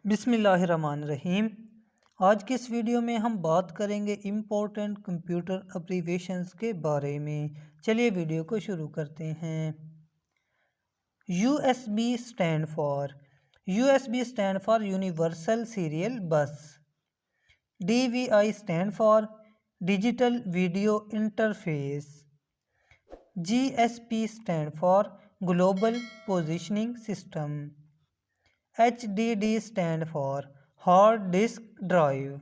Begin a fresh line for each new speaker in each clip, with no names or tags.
बिस्मिल्लाहिर्रहमानिर्रहीम। आज की इस वीडियो में हम बात करेंगे इम्पोर्टेंट कंप्यूटर एब्रीविएशंस के बारे में। चलिए वीडियो को शुरू करते हैं। USB stand for universal serial बस। DVI stand for digital video interface. GSP stand for global positioning system. HDD stand for hard disk drive।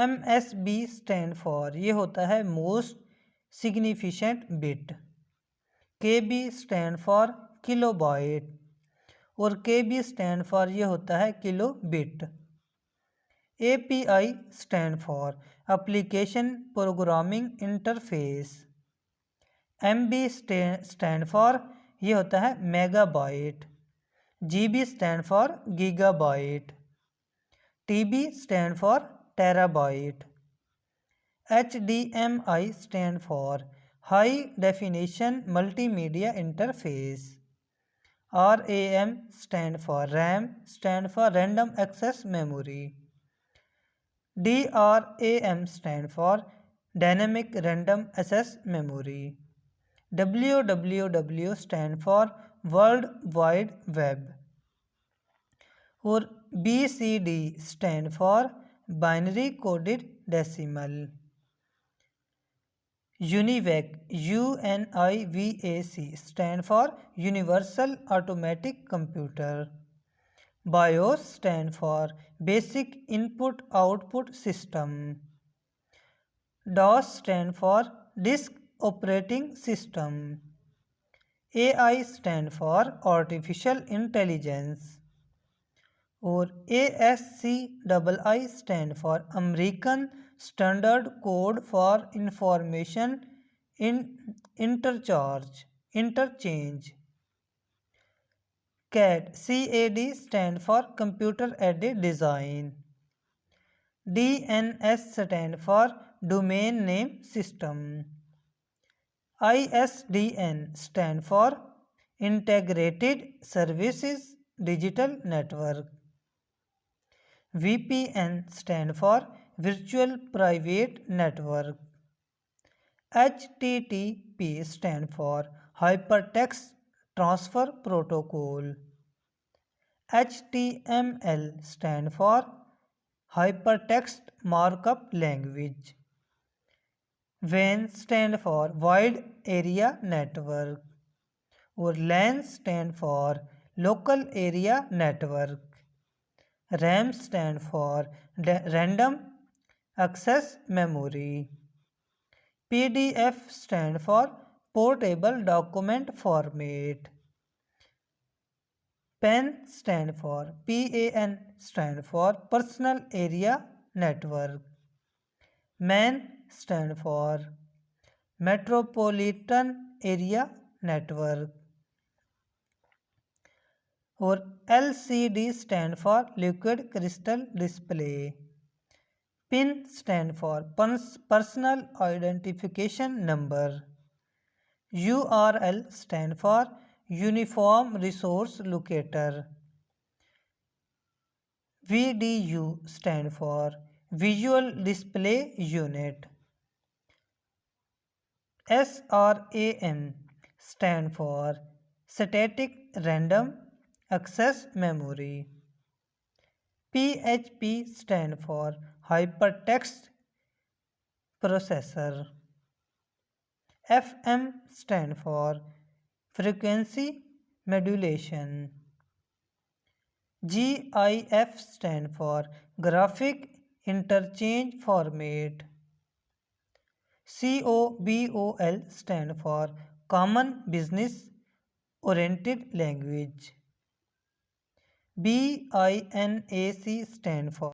MSB stand for ये होता है most significant bit। KB stand for kilobyte और KB stand for ये होता है kilobit। API stand for application programming interface। MB stand for ये होता है megabyte। GB stand for gigabyte। TB stand for terabyte। HDMI stand for high definition multimedia interface। RAM stand for random access memory। DRAM stand for dynamic random access memory। WWW stand for World Wide Web और BCD stand for Binary Coded Decimal। UNIVAC stand for Universal Automatic Computer। BIOS stand for Basic Input Output System। DOS stand for Disk Operating System। AI stand for Artificial Intelligence और ASCII stand for American Standard Code for Information Interchange। CAD stand for Computer Aided Design। DNS stand for Domain Name System। ISDN stand for Integrated Services Digital Network। VPN stand for Virtual Private Network। HTTP stand for Hypertext Transfer Protocol। HTML stand for Hypertext Markup Language। WAN stand for Wide Area Network और LAN stand for Local Area Network। RAM stand for Random Access Memory। PDF stand for Portable Document Format। PAN stand for Personal Area Network। MAN stand for Metropolitan Area Network और LCD stand for Liquid Crystal Display। PIN stand for Personal Identification Number। URL stand for Uniform Resource Locator। VDU stand for Visual Display Unit। SRAM stand for Static Random Access Memory। PHP stand for Hypertext Processor। FM stand for Frequency Modulation। GIF stand for Graphic Interchange Format। COBOL stand for Common Business Oriented Language। BINAC stand for